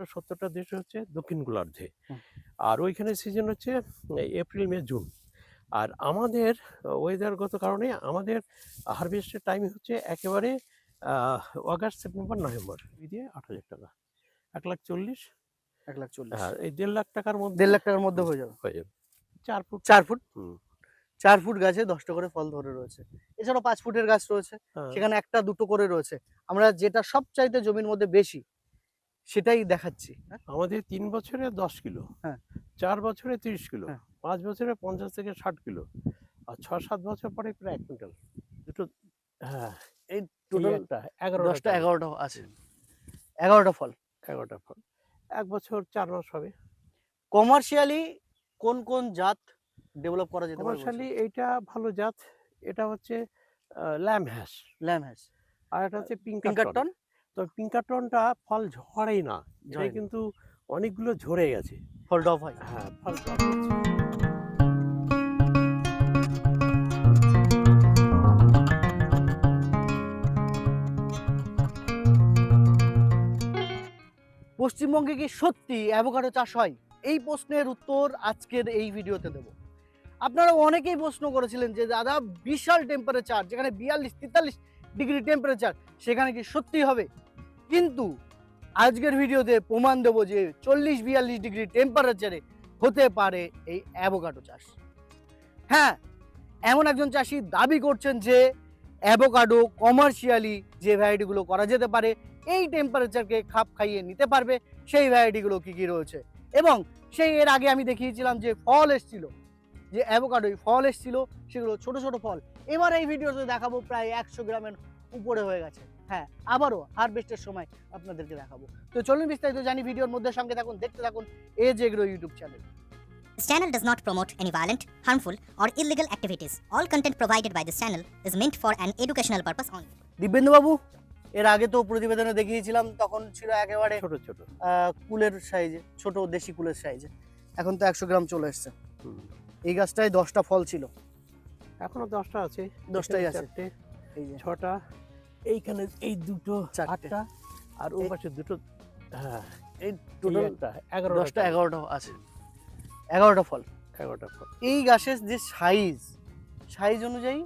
70টা দেশ হচ্ছে দক্ষিণ গোলার্ধে, হুম। আর ওইখানে সিজন হচ্ছে এপ্রিল মে জুন। আর আমাদের ওয়েদারগত কারণে আমাদের হারভেস্টের টাইম হচ্ছে একেবারে অগাস্ট সেপ্টেম্বর নভেম্বর। দিয়ে 8,000 টাকা, 1,40,000। 1,40,000 হ্যাঁ, এই 1.5 লাখ টাকার মধ্যে 1.5 লাখ টাকার মধ্যে হয়ে যাবে। হয়ে যাবে 4 ফুট। 4 ফুট হুম। 4 ফুট গাছে 10টা করে ফল ধরে রয়েছে। এছাড়াও 5 ফুটের গাছ রয়েছে, হ্যাঁ, সেখানে একটা দুটো করে রয়েছে। আমরা যেটা সবচাইতে জমির মধ্যে বেশি সেটাই দেখাচ্ছি। হ্যাঁ, আমাদের 3 বছরে 10 কিলো, হ্যাঁ, 4 বছরে 30 কিলো, হ্যাঁ। 5 বছরে 50 থেকে 60 কিলো, আর 6-7 বছর পরে প্রায় 1 কুইন্টাল। দুটো। হ্যাঁ, এই এই টোটাল একটা 11টা 10টা চারা, 11টা আছে। 11টা ফল। 11টা ফল। 1 বছর 4 মাস হবে। কমার্শিয়ালি কোন কোন জাত ডেভেলপ করা যেতে পারে বলছেন? কমার্শিয়ালি এইটা ভালো জাত। এটা হচ্ছে ল্যাম হ্যাস, ল্যাম হ্যাস, আর এটা হচ্ছে পিঙ্কাটন। পিঙ্কারটন তো পিঙ্কাটনটা ফল ঝরেই না, এটা ঝরে না। কিন্তু অনেকগুলো ঝরে গেছে। ফল ড্রপ হয়। হ্যাঁ, ফল drop হচ্ছে। পশ্চিমবঙ্গে কি সত্যি অ্যাভোকাডো চাষ হয়? এই প্রশ্নের উত্তর আজকের এই ভিডিওতে দেব। আপনারা অনেকেই প্রশ্ন করেছিলেন যে দাদা বিশাল টেম্পারেচার, যেখানে 42-43 ডিগ্রি টেম্পারেচার, সেখানে কি সত্যি হবে? কিন্তু আজকের ভিডিওতে প্রমাণ দেবো যে 40-42 ডিগ্রি টেম্পারেচারে হতে পারে এই অ্যাভোকাডো চাষ। হ্যাঁ, এমন একজন চাষি দাবি করছেন যে অ্যাভোকাডো কমার্শিয়ালি যে ভ্যারাইটিগুলো করা যেতে পারে, এই টেম্পারেচারকে খাপ খাইয়ে নিতে পারবে, সেই ভ্যারাইটিগুলো কি কি রয়েছে। এবং সেই এর আগে আমি দেখিয়েছিলাম যে ফল এসছিল, যে অ্যাভোকাডোয় ফল এসছিল, সেগুলো ছোট ছোট ফল। এবার এই ভিডিওতে দেখাবো প্রায় 100 গ্রামের উপরে হয়ে গেছে। হ্যাঁ, আবারও হারভেস্টের সময় আপনাদেরকে দেখাবো। তো চলুন বিস্তারিত জানি, ভিডিওর মধ্যে সঙ্গে থাকুন, দেখতে থাকুন Edge Agro YouTube channel. This channel does not promote any violent, harmful, or illegal activities. All content provided by this channel is meant for an educational purpose only. Dibyendu বাবু, এর আগে তো প্রতিবেদনে দেখিয়েছিলাম, তখন ছিল একেবারে ছোট ছোট। কুলের সাইজে, ছোট দেশি কুলের সাইজে। এখন তো 100 গ্রাম চলে এসছে। হুম। এই গাছটায় 10টা ফল ছিল, এখনো 10টা আছে। 10টাই আছে। 4টে, এই যে 6টা, এইখানে এই দুটো 4টে, 8টা, আর ওই এই- পাশে দুটো। হ্যাঁ, এই এই টোটাল একটা 10টা 11টা 11টা আছে, 11টা ফল। 11টা ফল। এই গাছের যে সাইজ অনুযায়ী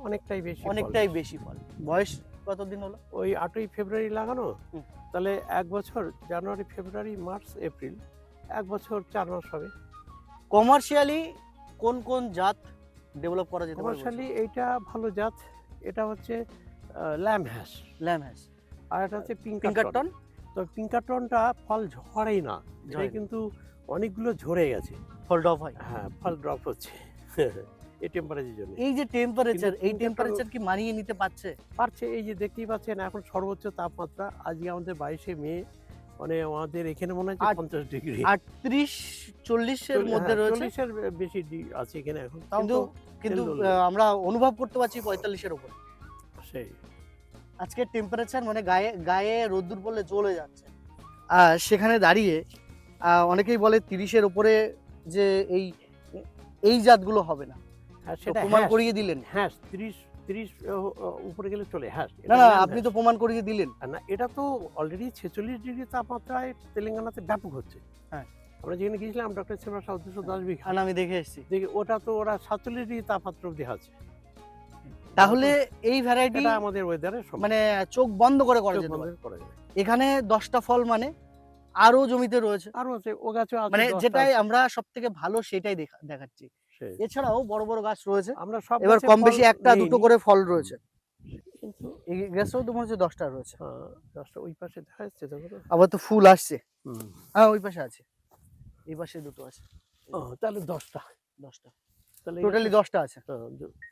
অনেকটাই বেশি। অনেকটাই বেশি ফল। বয়স কতদিন হলো? ওই 8ই ফেব্রুয়ারি লাগানো, হুম। তাহলে 1 বছর, জানুয়ারি ফেব্রুয়ারি মার্চ এপ্রিল, 1 বছর 4 মাস হবে। কমার্শিয়ালি কোন কোন জাত ডেভেলপ করা যেতে পারে? কমার্শিয়ালি এইটা ভালো জাত। এটা হচ্ছে ল্যাম হ্যাস, ল্যাম হ্যাস, আর এটা হচ্ছে পিঙ্কাটন। পিঙ্কারটন তো পিঙ্কাটনটা ফল ঝরেই না, এটা ঝরে না। কিন্তু অনেকগুলো ঝরে গেছে। ফল ড্রপ হয়। হ্যাঁ, ফল ড্রপ হচ্ছে এই টেম্পারেচারের জন্য। এই যে টেম্পারেচার, কিন্তু এই টেম্পারেচার কি মানিয়ে নিতে পারছে? পারছে, এই যে দেখতেই পাচ্ছেন এখন সর্বোচ্চ তাপমাত্রা আজকে আমাদের 22শে মে, মানে আমাদের এখানে মনে হচ্ছে 50 ডিগ্রি। 38-40 এর মধ্যে রয়েছে, 40-এর বেশি আছে এখানে এখন। তাও কিন্তু তো কিন্তু তেল দোল। আমরা অনুভব করতে পারছি 45 এর উপরে। সেই আজকের টেম্পারেচার মানে গায়ে গায়ে রোদ্দুর পড়লে জ্বলে যাচ্ছে। আর সেখানে দাঁড়িয়ে অনেকেই বলে 30 এর উপরে যে এই জাতগুলো হবে না, হ্যাঁ, তো সেটা প্রমাণ হ্যাশ। করিয়ে দিলেন। হ্যাঁ, 30 উপরে গেলে চলে। হ্যাঁ, না না, আপনি তো প্রমাণ করিয়ে দিলেন। না, এটা তো অলরেডি 46 ডিগ্রি তাপমাত্রায় তেলেঙ্গানাতে ব্যাপক হচ্ছে। হ্যাঁ। আমরা যেখানে গিয়েছিলাম ডক্টর সেবা 210 বিঘা, আর আমি দেখে এসেছি। দেখি ওটা তো ওরা 47 ডিগ্রি তাপমাত্রা অব্দি আছে। তাহলে এই ভ্যারাইটি এটা আমাদের ওয়েদারের মানে চোখ বন্ধ করে করা যেতে পারে। করা যায়। এখানে 10টা ফল মানে আরো জমিতে রয়েছে, আরো আছে, ও গাছও আছে মানে 10টা যেটাই আছে। আমরা সব থেকে ভালো সেটাই দেখাচ্ছি। সেই। এছাড়াও বড় বড় গাছ রয়েছে, আমরা সব এবার গাছে কম ফল বেশি একটা দুটো নেইনি, করে ফল রয়েছে। কিন্তু এই গাছটাও তো মনে হচ্ছে 10টা রয়েছে। 10টা ওই পাশে দেখা যাচ্ছে, দেখো তো। আবার তো ফুল আসছে। হুম। হ্যাঁ, ওই পাশে আছে, এই পাশে দুটো আছে। ও, তাহলে 10টা। 10টা তাহলে টোটালি 10টা আছে।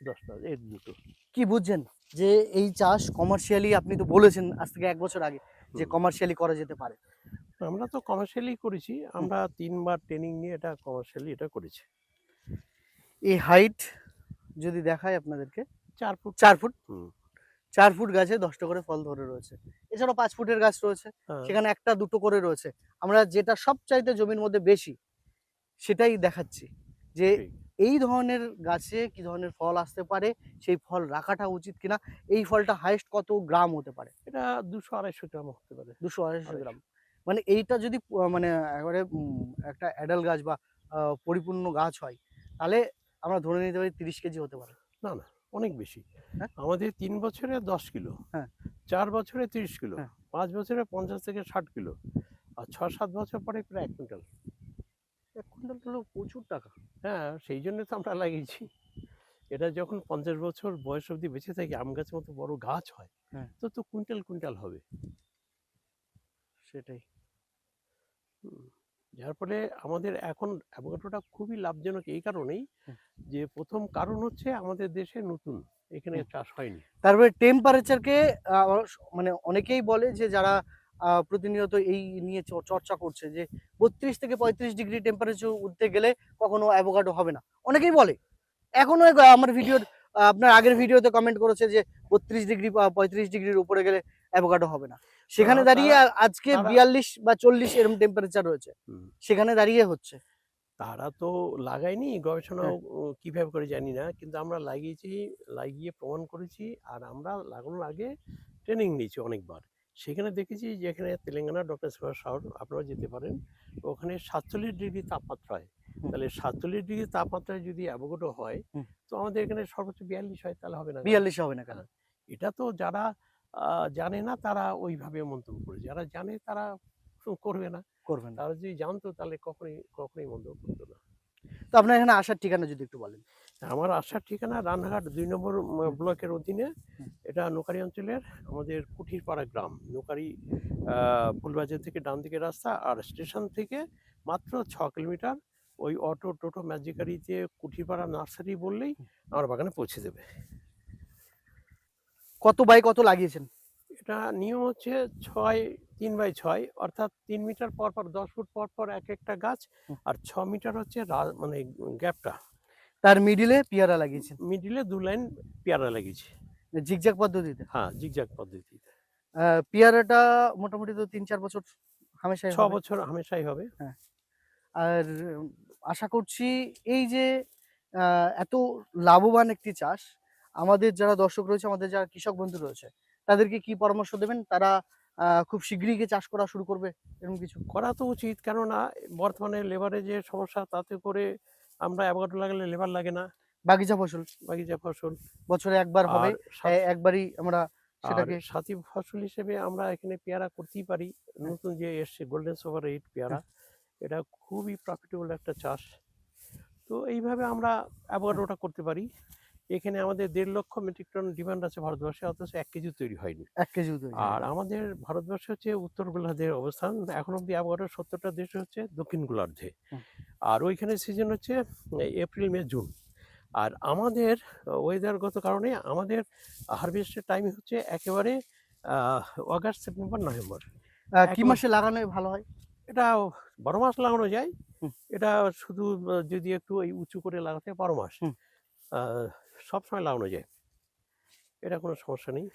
10টা, এই দুটো। কি বুঝছেন যে এই চাষ কমার্শিয়ালি, আপনি তো বলেছেন আজ থেকে 1 বছর আগে যে কমার্শিয়ালি করা যেতে পারে। আমরা তো কমার্শিয়ালি করেছি, আমরা 3বার ট্রেনিং নিয়ে এটা কমার্শিয়ালি এটা করেছি। এই হাইট যদি দেখায় আপনাদেরকে, 4 ফুট। 4 ফুট হুম। 4 ফুট গাছে 10টা করে ফল ধরে রয়েছে। এছাড়াও 5 ফুটের গাছ রয়েছে, হ্যাঁ, সেখানে একটা দুটো করে রয়েছে। আমরা যেটা সবচাইতে জমির মধ্যে বেশি সেটাই দেখাচ্ছি, যে ঠিক। এই ধরনের গাছে কি ধরনের ফল আসতে পারে, সেই ফল রাখাটা উচিত কিনা। এই ফলটা হাইয়েস্ট কত গ্রাম হতে পারে? এটা 200-250 গ্রাম হতে পারে। 200-250 গ্রাম। মানে এইটা যদি মানে একবারে একটা অ্যাডাল্ট গাছ বা পরিপূর্ণ গাছ হয়, তাহলে আমরা ধরে নিতে পারি 30 কেজি হতে পারে। না না, অনেক বেশি। হ্যাঁ? আমাদের 3 বছরে 10 কিলো, হ্যাঁ। 4 বছরে 30 কিলো, হ্যাঁ। 5 বছরে 50 থেকে 60 কিলো, আর 6-7 বছর পরে প্রায় 1 কুইন্টাল। 1 কুইন্টাল হলেও প্রচুর টাকা। হ্যাঁ, সেই জন্য তো আমরা লাগিয়েছি। এটা যখন 50 বছর বয়স অবধি বেঁচে থাকে, আম গাছের মতো বড় গাছ হয়, হ্যাঁ। তো কুইন্টাল কুইন্টাল হবে। সেটাই। যার ফলে আমাদের এখন অ্যাভোকাডোটা খুবই লাভজনক এই কারণেই যে প্রথম কারণ হচ্ছে আমাদের দেশে নতুন, এখানে চাষ হয়নি। তারপরে টেম্পারেচারকে মানে অনেকেই বলে যে যারা প্রতিনিয়ত এই নিয়ে চর্চা করছে যে 32 থেকে 35 ডিগ্রি টেম্পারেচার উঠতে গেলে কখনো অ্যাভোকাডো হবে না, অনেকেই বলে। এখনো আমার ভিডিওর আপনার আগের ভিডিওতে কমেন্ট করেছে যে 32 ডিগ্রি বা 35 ডিগ্রির উপরে গেলে অ্যাভোকাডো হবে না। সেখানে দাঁড়িয়ে আজকে 42 বা 40 এরকম টেম্পারেচার রয়েছে, সেখানে দাঁড়িয়ে হচ্ছে। তারা তো লাগায়নি, গবেষণাও কিভাবে করে জানি না, কিন্তু আমরা লাগিয়েছি, লাগিয়ে প্রমাণ করেছি। আর আমরা লাগানোর আগে ট্রেনিং নিয়েছি অনেকবার। সেখানে দেখেছি যেখানে তেলেঙ্গানা ডক্টর সুভাষ শহর, আপনারা যেতে পারেন, ওখানে 47 ডিগ্রি তাপমাত্রা হয়। তাহলে 47 ডিগ্রি তাপমাত্রায় যদি অ্যাভোকাডো হয়, তো আমাদের এখানে সর্বোচ্চ 42 হয়, তাহলে হবে না? 42 হবে না কেন? এটা তো যারা জানে না তারা ওইভাবে মন্তব্য করে, যারা জানে তারা করবে না। করবেন না। তারা যদি জানতো তাহলে কখনোই মন্তব্য করতো না। তো আপনার এখানে আসার ঠিকানা যদি একটু বলেন। আমার আসার ঠিকানা রানাঘাট 2 নম্বর ব্লকের অধীনে। এটা নোকারি অঞ্চলের আমাদের কুঠিরপাড়া গ্রাম। নোকারি ফুলবাজার থেকে ডান দিকে রাস্তা, আর স্টেশন থেকে মাত্র 6 কিলোমিটার। ওই অটো টোটো ম্যাজিক গাড়িতে কুঠিরপাড়া নার্সারি বললেই আমার বাগানে পৌঁছে দেবে। কত বাই কত লাগিয়েছেন? এটা নিয়ম হচ্ছে 3x6, অর্থাৎ 3 মিটার পর পর 10 ফুট পর পর এক একটা গাছ, আর 6 মিটার হচ্ছে মানে গ্যাপটা। তার মিডিলে পেয়ারা লাগিয়েছেন? মিডিলে 2 লাইন পেয়ারা লাগিয়েছি। জিগজ্যাগ পদ্ধতিতে? হ্যাঁ, জিগজ্যাগ পদ্ধতিতে। পেয়ারাটা মোটামুটি তো 3-4 বছর হামেশাই 6 হবে। বছর হামেশাই হবে। হ্যাঁ। আর আশা করছি এই যে এত লাভবান একটি চাষ, আমাদের যারা দর্শক রয়েছে, আমাদের যারা কৃষক বন্ধু রয়েছে, তাদেরকে কি পরামর্শ দেবেন? তারা খুব শীঘ্রই কি চাষ করা শুরু করবে, এরকম কিছু? করা তো উচিত, কেননা বর্তমানে লেবারের যে সমস্যা, তাতে করে আমরা অ্যাভোকাডো লাগালে লেবার লাগে না। বাগিচা ফসল বাগিচা ফসল বছরে একবার হবে, একবারই আমরা সেটাকে সাথী ফসল হিসেবে আমরা এখানে পেয়ারা করতেই পারি। নতুন যে এসছে গোল্ডেন সুপার 8 পেয়ারা, এটা খুবই প্রফিটেবল একটা চাষ। তো এইভাবে আমরা অ্যাভোকাডোটা করতে পারি। এখানে আমাদের 1.5 লক্ষ মেট্রিক টন ডিমান্ড আছে ভারতবর্ষে, অথচ 1 কেজি তৈরি হয়নি। 1 কেজিও তৈরি হয়। আর আমাদের ভারতবর্ষে হচ্ছে উত্তর গোলার্ধের অবস্থান। এখন অব্দি অ্যাভোকাডো 70টা দেশ হচ্ছে দক্ষিণ গোলার্ধে, আর ওইখানে সিজন হচ্ছে এপ্রিল মে জুন। আর আমাদের ওয়েদারগত কারণে আমাদের হারভেস্টের টাইম হচ্ছে একেবারে অগাস্ট সেপ্টেম্বর নভেম্বর। কি মাসে লাগানো ভালো হয়? এটা 12 মাস লাগানো যায়। এটা শুধু যদি একটু এই উঁচু করে লাগাতে 12 মাস সবসময় লাগানো যায়, এটা কোনো সমস্যা নেই।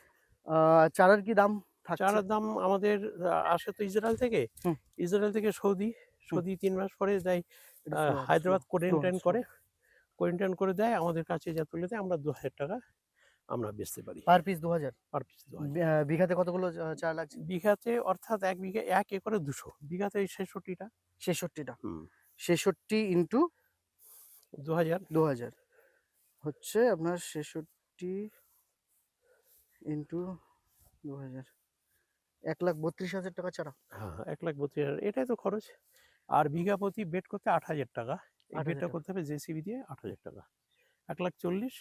চারার কি দাম থাকছে? চারার দাম আমাদের আসে তো ইসরায়েল থেকে। ইসরায়েল থেকে সৌদি 3 মাস পরে দেয় হায়দ্রাবাদ কোয়ারেন্টাইন করে দেয়, আমাদের কাছে যা তুলে দেয় আমরা 2000 টাকা আমরা বেচতে পারি। Per piece 2000? Per piece 2000। বিঘাতে কতগুলো চারা লাগছে? বিঘাতে অর্থাৎ 1 একরে 200, বিঘাতে 66টা। 66টা? 66 ইন্টু 2000 হচ্ছে আপনার 66 ইন্টু 2000, 1,32,000 টাকা চারা। হ্যাঁ, 1,32,000, এটাই তো খরচ। আর বিঘা প্রতি বেড করতে 8,000 টাকা। এই বেডটা করতে হবে জেসিবি দিয়ে 8,000 টাকা, 1,40,000।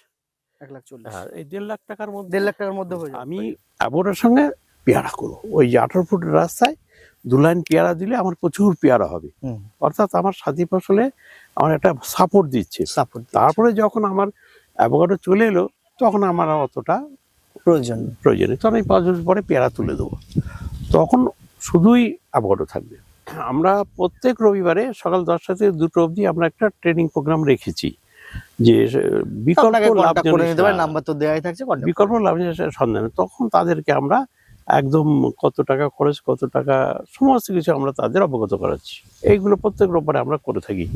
1,40,000। হ্যাঁ, এই 1.5 লাখ টাকার মধ্যে 1.5 লাখ টাকার মধ্যে হয়ে যাবে। আমি অ্যাভোকাডোর সঙ্গে পেয়ারা করবো। ওই যে 18 ফুট রাস্তায় 2 লাইন পেয়ারা দিলে আমার প্রচুর পেয়ারা হবে। অর্থাৎক আমার সাথী ফসলে আমার একটা সাপোর্ট দিচ্ছে। তারপরে যখন আমার অ্যাভোকাডো চলে এলো, তখন আমার অতটা প্রয়োজন নেই, তখন আমি 5 বছর পরে পেয়ারা তুলে দেবো, তখন শুধুই অ্যাভোকাডো থাকবে। আমরা প্রত্যেক রবিবারে সকাল 10টা থেকে 2টো অবধি আমরা একটা ট্রেনিং প্রোগ্রাম রেখেছি, যে বিকল্প লাভজনক সন্ধান। তখন তাদেরকে আমরা একদম কত টাকা খরচ, কত টাকা, সমস্ত কিছু আমরা তাদের অবগত করাচ্ছি। এইগুলো প্রত্যেক রোববারে আমরা করে থাকি।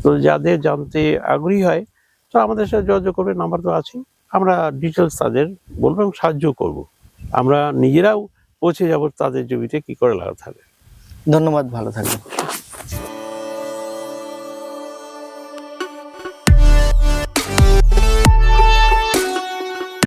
তো যাদের জানতে আগ্রহী হয়, তো আমাদের সাথে যোগাযোগ করবে, নাম্বার তো আছেই। আমরা ডিটেলস তাদের বলবো এবং সাহায্য করব। আমরা নিজেরাও পৌঁছে যাব তাদের জমিতে কি করে লাগাতে হবে। ধন্যবাদ, ভালো থাকবেন।